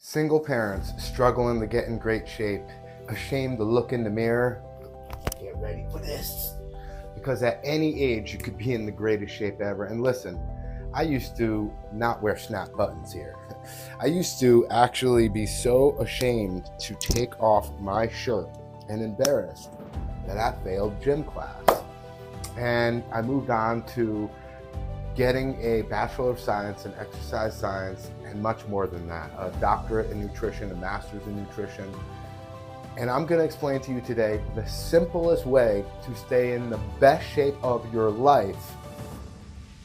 Single parents struggling to get in great shape, ashamed to look in the mirror. Get ready for this. Because at any age, you could be in the greatest shape ever. And listen, I used to not wear snap buttons here. I used to actually be so ashamed to take off my shirt and embarrassed that I failed gym class. And I moved on to getting a Bachelor of Science in Exercise Science and much more than that, a doctorate in nutrition, a master's in nutrition. And I'm going to explain to you today the simplest way to stay in the best shape of your life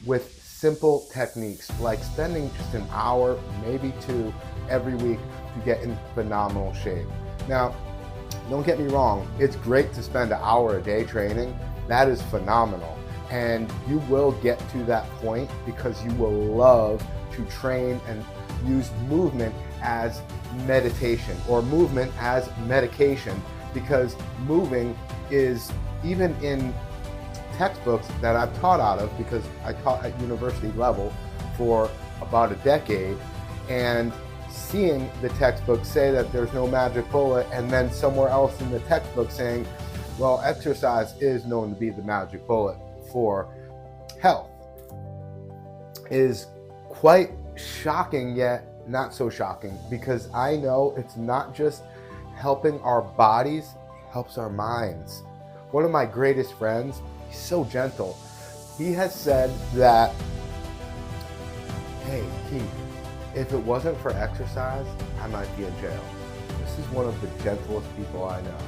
with simple techniques, like spending just an hour, maybe two, every week to get in phenomenal shape. Now, don't get me wrong, it's great to spend an hour a day training. That is phenomenal. And you will get to that point because you will love to train and use movement as meditation or movement as medication, because moving is, even in textbooks that I've taught out of, because I taught at university level for about a decade, and seeing the textbook say that there's no magic bullet, and then somewhere else in the textbook saying, well, exercise is known to be the magic bullet for health, is quite shocking, yet not so shocking, because I know it's not just helping our bodies, it helps our minds. One of my greatest friends, he's so gentle. He has said that, hey, Keith, if it wasn't for exercise, I might be in jail. This is one of the gentlest people I know.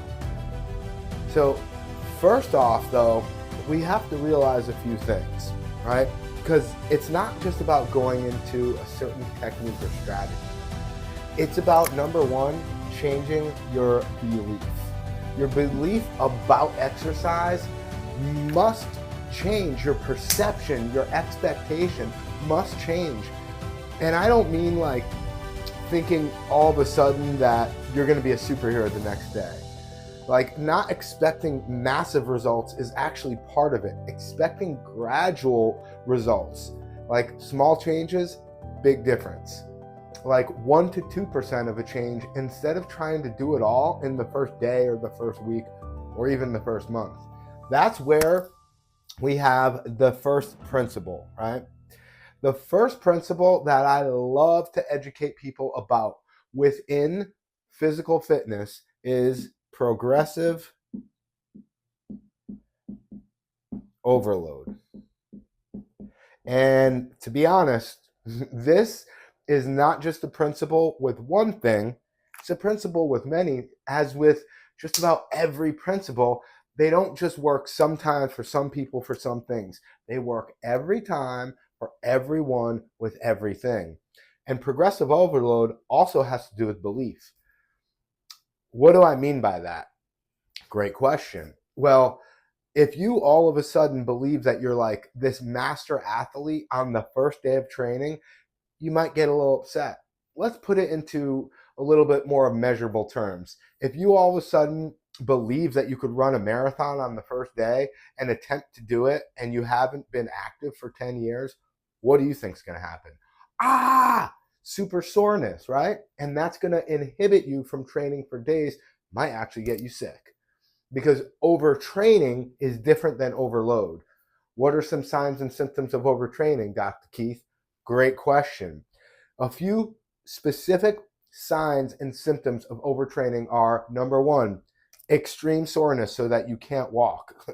So first off, though, we have to realize a few things, right? Because it's not just about going into a certain technique or strategy. It's about, number one, changing your belief. Your belief about exercise must change. Your perception, your expectation must change. And I don't mean like thinking all of a sudden that you're going to be a superhero the next day. Like, not expecting massive results is actually part of it. Expecting gradual results, like small changes, big difference. Like 1 to 2% of a change, instead of trying to do it all in the first day or the first week or even the first month. That's where we have the first principle, right? The first principle that I love to educate people about within physical fitness is progressive overload. And to be honest, this is not just a principle with one thing, it's a principle with many. As with just about every principle, they don't just work sometimes for some people for some things. They work every time for everyone with everything. And progressive overload also has to do with belief. What do I mean by that? Great question. Well, if you all of a sudden believe that you're like this master athlete on the first day of training, you might get a little upset. Let's put it into a little bit more measurable terms. If you all of a sudden believe that you could run a marathon on the first day and attempt to do it, and you haven't been active for 10 years, what do you think is going to happen? Super soreness, right? And that's going to inhibit you from training for days, might actually get you sick. Because overtraining is different than overload. What are some signs and symptoms of overtraining, Dr. Keith? Great question. A few specific signs and symptoms of overtraining are, number one, extreme soreness so that you can't walk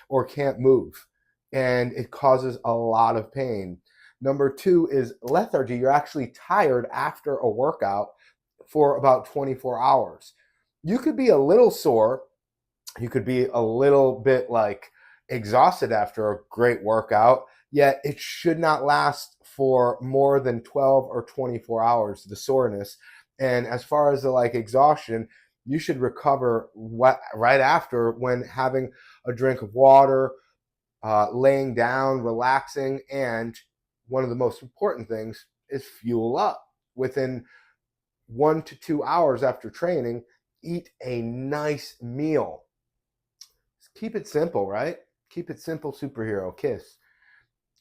or can't move, and it causes a lot of pain. Number two is lethargy. You're actually tired after a workout for about 24 hours. You could be a little sore. You could be a little bit like exhausted after a great workout, yet it should not last for more than 12 or 24 hours, the soreness. And as far as the like exhaustion, you should recover right after, when having a drink of water, laying down, relaxing, and one of the most important things is fuel up. Within 1 to 2 hours after training, eat a nice meal. Keep it simple, right? Keep it simple, superhero. KISS.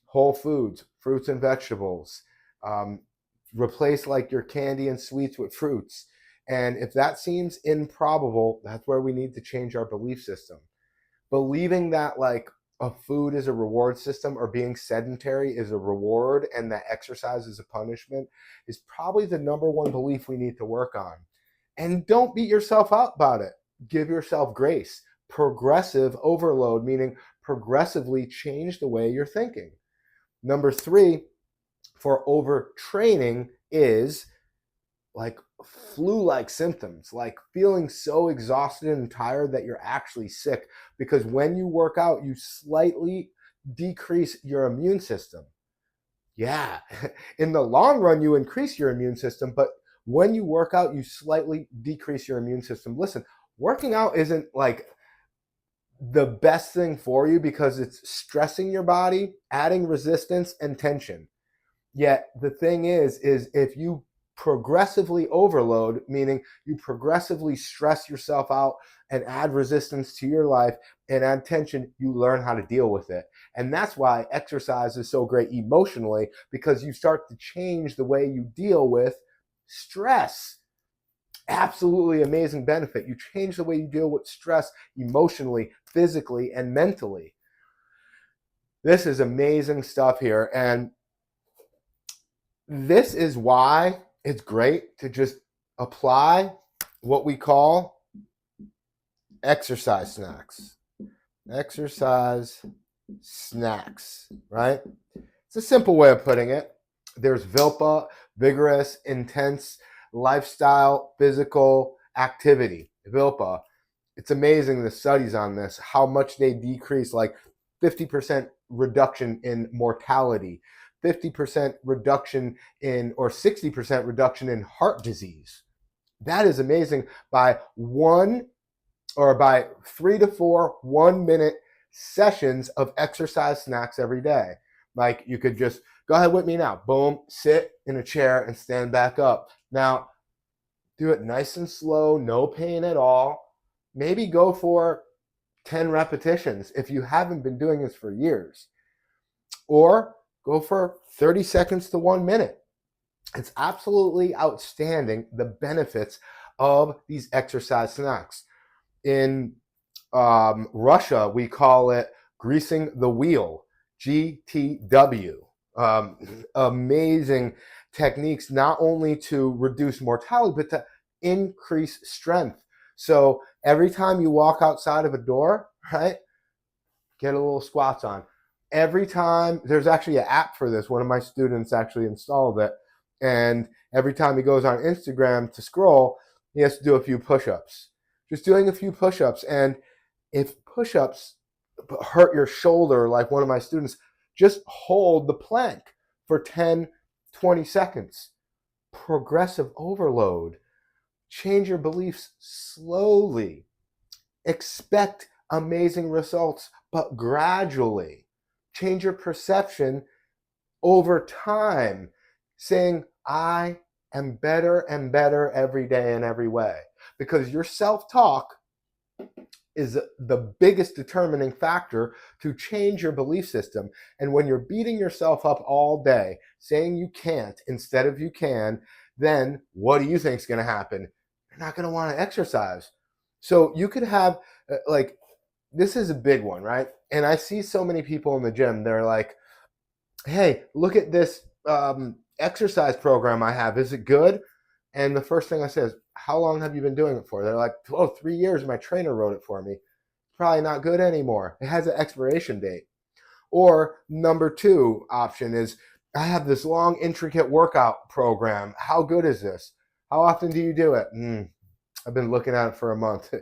Whole foods, fruits and vegetables, Replace like your candy and sweets with fruits. And if that seems improbable, that's where we need to change our belief system. Believing that like a food is a reward system or being sedentary is a reward and that exercise is a punishment is probably the number one belief we need to work on. And don't beat yourself up about it. Give yourself grace. Progressive overload, meaning progressively change the way you're thinking. Number 3 for overtraining is like flu-like symptoms, like feeling so exhausted and tired that you're actually sick, because when you work out, you slightly decrease your immune system. Yeah, in the long run, you increase your immune system, but when you work out, you slightly decrease your immune system. Listen, working out isn't like the best thing for you because it's stressing your body, adding resistance and tension. Yet the thing is if you progressively overload, meaning you progressively stress yourself out and add resistance to your life and add tension, you learn how to deal with it. And that's why exercise is so great emotionally, because you start to change the way you deal with stress. Absolutely amazing benefit. You change the way you deal with stress emotionally, physically, and mentally. This is amazing stuff here. And this is why it's great to just apply what we call exercise snacks. Exercise snacks, right? It's a simple way of putting it. There's VILPA, vigorous, intense lifestyle, physical activity. VILPA. It's amazing the studies on this, how much they decrease, like 50% reduction in mortality, 50% reduction in, or 60% reduction in heart disease. That is amazing by 3 to 4 1-minute sessions of exercise snacks every day. Like you could just go ahead with me now. Boom, sit in a chair and stand back up. Now, do it nice and slow, no pain at all. Maybe go for 10 repetitions if you haven't been doing this for years. Or go for 30 seconds to 1 minute. It's absolutely outstanding, the benefits of these exercise snacks. In Russia, we call it greasing the wheel, GTW. Amazing techniques, not only to reduce mortality, but to increase strength. So every time you walk outside of a door, right, get a little squats on. Every time, there's actually an app for this. One of my students actually installed it. And every time he goes on Instagram to scroll, he has to do a few push-ups. Just doing a few push-ups. And if push-ups hurt your shoulder, like one of my students, just hold the plank for 10, 20 seconds. Progressive overload. Change your beliefs slowly. Expect amazing results, but gradually. Change your perception over time, saying, I am better and better every day in every way. Because your self-talk is the biggest determining factor to change your belief system. And when you're beating yourself up all day, saying you can't instead of you can, then what do you think is going to happen? You're not going to want to exercise. So you could have, this is a big one, right? And I see so many people in the gym, they're like, hey, look at this exercise program I have. Is it good? And the first thing I say is, how long have you been doing it for? They're like, 3 years. My trainer wrote it for me. It's probably not good anymore. It has an expiration date. Or number 2 option is, I have this long, intricate workout program. How good is this? How often do you do it? I've been looking at it for a month.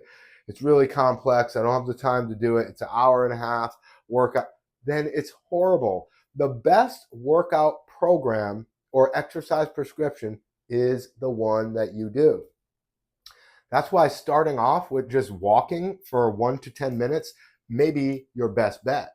It's really complex. I don't have the time to do it. It's an hour and a half workout. Then it's horrible. The best workout program or exercise prescription is the one that you do. That's why starting off with just walking for 1 to 10 minutes may be your best bet.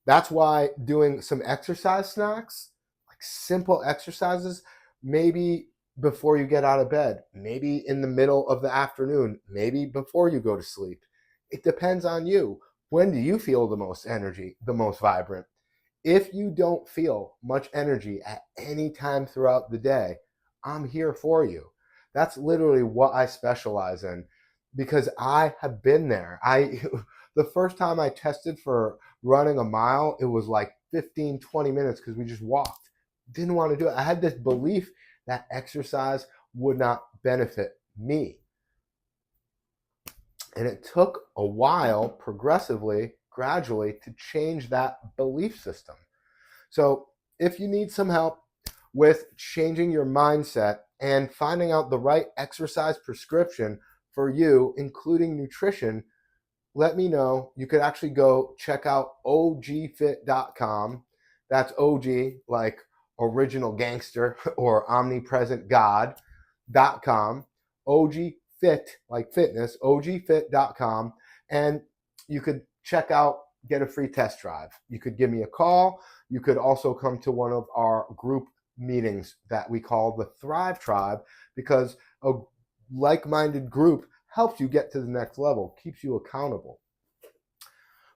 That's why doing some exercise snacks, like simple exercises, maybe before you get out of bed, maybe in the middle of the afternoon, maybe before you go to sleep. It depends on you. When do you feel the most energy, the most vibrant? If you don't feel much energy at any time throughout the day, I'm here for you. That's literally what I specialize in because I have been there. The first time I tested for running a mile, it was like 15, 20 minutes because we just walked. Didn't want to do it. I had this belief that exercise would not benefit me. And it took a while, progressively, gradually, to change that belief system. So if you need some help with changing your mindset and finding out the right exercise prescription for you, including nutrition, let me know. You could actually go check out ogfit.com. That's OG, like original gangster or omnipresent God.com. OG Fit, like fitness, ogfit.com. And you could check out, get a free test drive. You could give me a call. You could also come to one of our group meetings that we call the Thrive Tribe, because a like-minded group helps you get to the next level, keeps you accountable.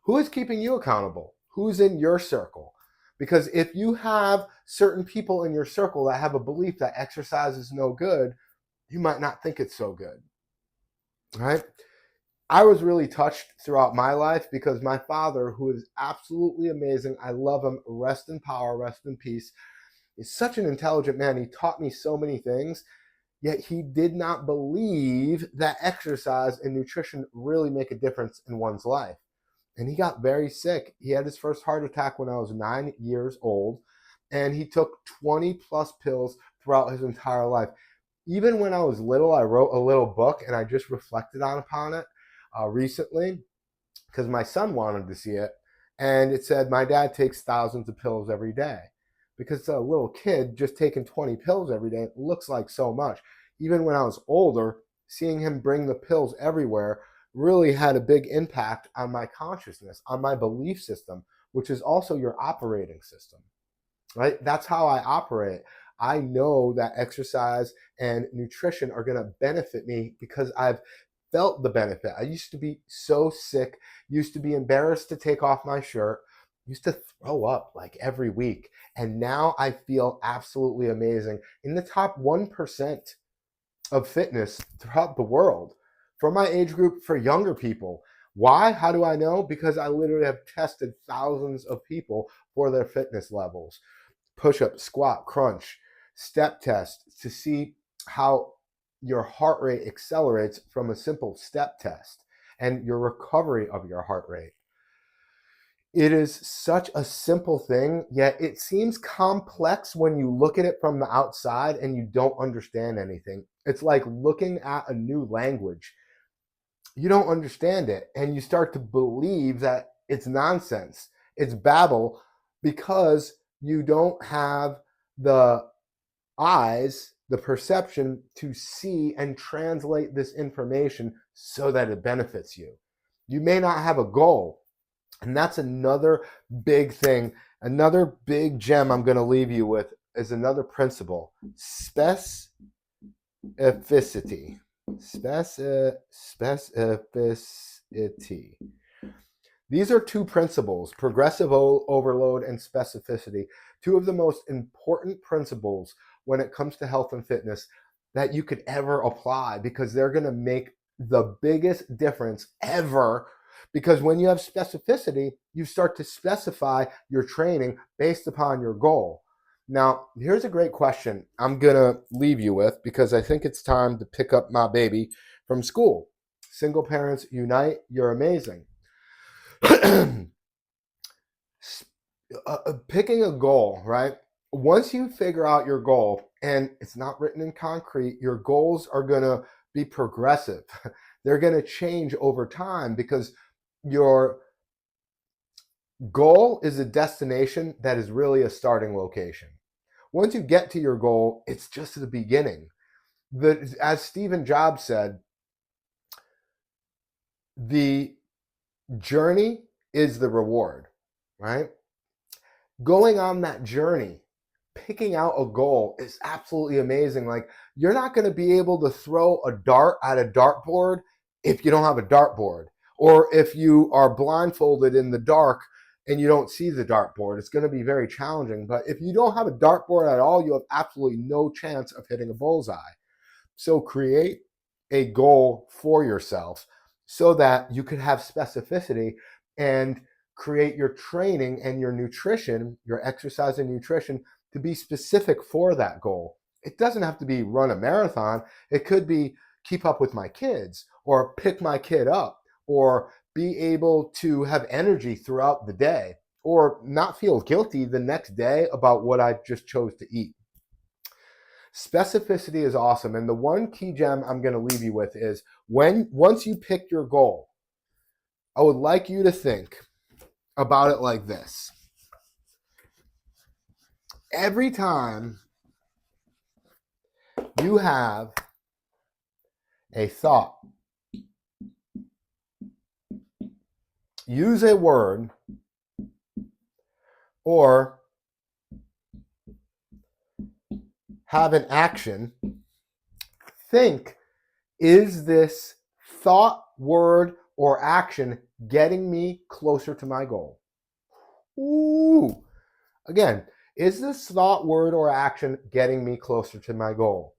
Who is keeping you accountable? Who's in your circle? Because if you have certain people in your circle that have a belief that exercise is no good, you might not think it's so good, right? I was really touched throughout my life because my father, who is absolutely amazing, I love him, rest in power, rest in peace, is such an intelligent man. He taught me so many things, yet he did not believe that exercise and nutrition really make a difference in one's life. And he got very sick. He had his first heart attack when I was 9 years old, and he took 20 plus pills throughout his entire life. Even when I was little, I wrote a little book and I just reflected upon it recently because my son wanted to see it. And it said, my dad takes thousands of pills every day. Because a little kid just taking 20 pills every day looks like so much. Even when I was older, seeing him bring the pills everywhere really had a big impact on my consciousness, on my belief system, which is also your operating system, right? That's how I operate. I know that exercise and nutrition are going to benefit me because I've felt the benefit. I used to be so sick, used to be embarrassed to take off my shirt, used to throw up like every week. And now I feel absolutely amazing, in the top 1% of fitness throughout the world, for my age group, for younger people. Why? How do I know? Because I literally have tested thousands of people for their fitness levels. Push-up, squat, crunch, step test to see how your heart rate accelerates from a simple step test and your recovery of your heart rate. It is such a simple thing, yet it seems complex when you look at it from the outside and you don't understand anything. It's like looking at a new language. You don't understand it, and you start to believe that it's nonsense. It's babble because you don't have the eyes, the perception to see and translate this information so that it benefits you. You may not have a goal. And that's another big thing. Another big gem I'm going to leave you with is another principle: specificity. Specificity. These are two principles: progressive overload and specificity. Two of the most important principles when it comes to health and fitness that you could ever apply, because they're going to make the biggest difference ever. Because when you have specificity, you start to specify your training based upon your goal. Now, here's a great question I'm going to leave you with, because I think it's time to pick up my baby from school. Single parents unite, you're amazing. Picking a goal, right? Once you figure out your goal, and it's not written in concrete, your goals are going to be progressive. They're going to change over time, because your goal is a destination that is really a starting location. Once you get to your goal, it's just the beginning. As Stephen Jobs said, the journey is the reward, right? Going on that journey, picking out a goal is absolutely amazing. Like, you're not going to be able to throw a dart at a dartboard if you don't have a dartboard. Or if you are blindfolded in the dark and you don't see the dartboard, it's going to be very challenging. But if you don't have a dartboard at all, you have absolutely no chance of hitting a bullseye. So create a goal for yourself so that you could have specificity and create your training and your nutrition, your exercise and nutrition, to be specific for that goal. It doesn't have to be run a marathon. It could be keep up with my kids, or pick my kid up, or be able to have energy throughout the day, or not feel guilty the next day about what I just chose to eat. Specificity is awesome. And the one key gem I'm going to leave you with is once you pick your goal, I would like you to think about it like this. Every time you have a thought, use a word, or have an action, think, is this thought, word, or action getting me closer to my goal? Ooh. Again, is this thought, word, or action getting me closer to my goal?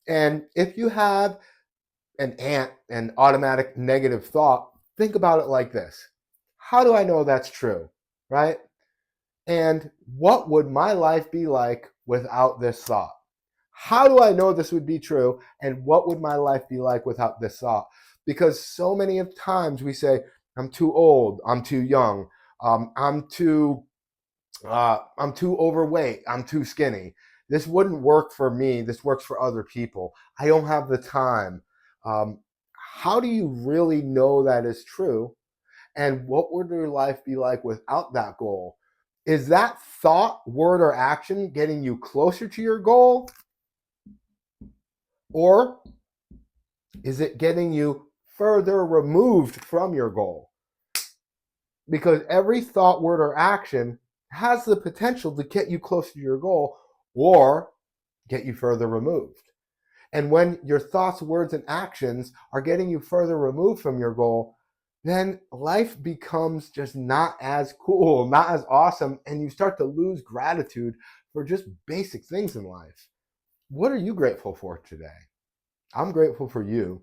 And if you have an automatic negative thought, think about it like this. How do I know that's true, right? And what would my life be like without this thought? How do I know this would be true? And what would my life be like without this thought? Because so many of times we say, I'm too old, I'm too young, I'm too overweight, I'm too skinny. This wouldn't work for me. This works for other people. I don't have the time. How do you really know that is true? And what would your life be like without that goal? Is that thought, word, or action getting you closer to your goal? Or is it getting you further removed from your goal? Because every thought, word, or action has the potential to get you closer to your goal or get you further removed. And when your thoughts, words, and actions are getting you further removed from your goal, then life becomes just not as cool, not as awesome, and you start to lose gratitude for just basic things in life. What are you grateful for today? I'm grateful for you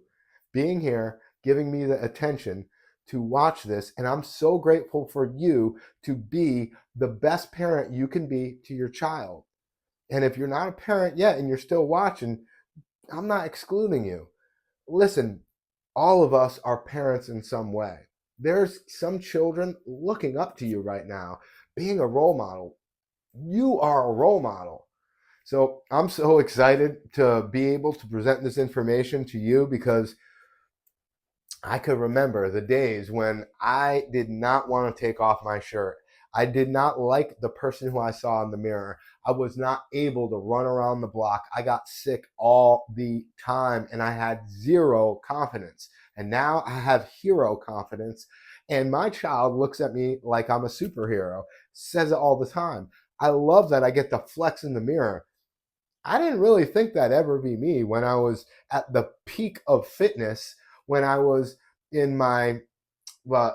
being here, giving me the attention to watch this, and I'm so grateful for you to be the best parent you can be to your child. And if you're not a parent yet and you're still watching, I'm not excluding you. Listen, all of us are parents in some way. There's some children looking up to you right now, being a role model. You are a role model. So I'm so excited to be able to present this information to you, because I could remember the days when I did not want to take off my shirt. I did not like the person who I saw in the mirror. I was not able to run around the block. I got sick all the time and I had zero confidence. And now I have hero confidence. And my child looks at me like I'm a superhero, says it all the time. I love that I get to flex in the mirror. I didn't really think that'd ever be me when I was at the peak of fitness, when I was in my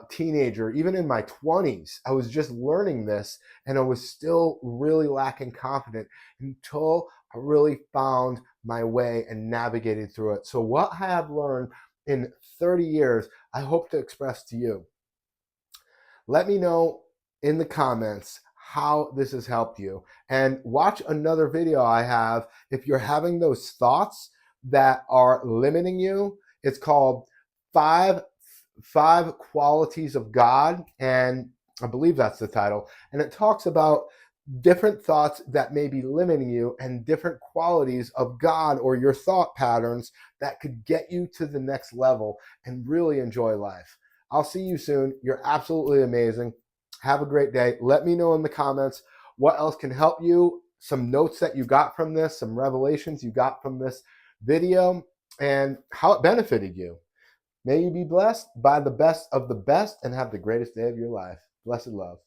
teenager, even in my 20s. I was just learning this and I was still really lacking confidence until I really found my way and navigated through it. So what I have learned in 30 years, I hope to express to you. Let me know in the comments how this has helped you, and watch another video I have if you're having those thoughts that are limiting you. It's called five qualities of God, and I believe that's the title, and it talks about different thoughts that may be limiting you and different qualities of God or your thought patterns that could get you to the next level and really enjoy life. I'll see you soon. You're absolutely amazing. Have a great day. Let me know in the comments what else can help you, some notes that you got from this, some revelations you got from this video, and how it benefited you. May you be blessed by the best of the best and have the greatest day of your life. Blessed love.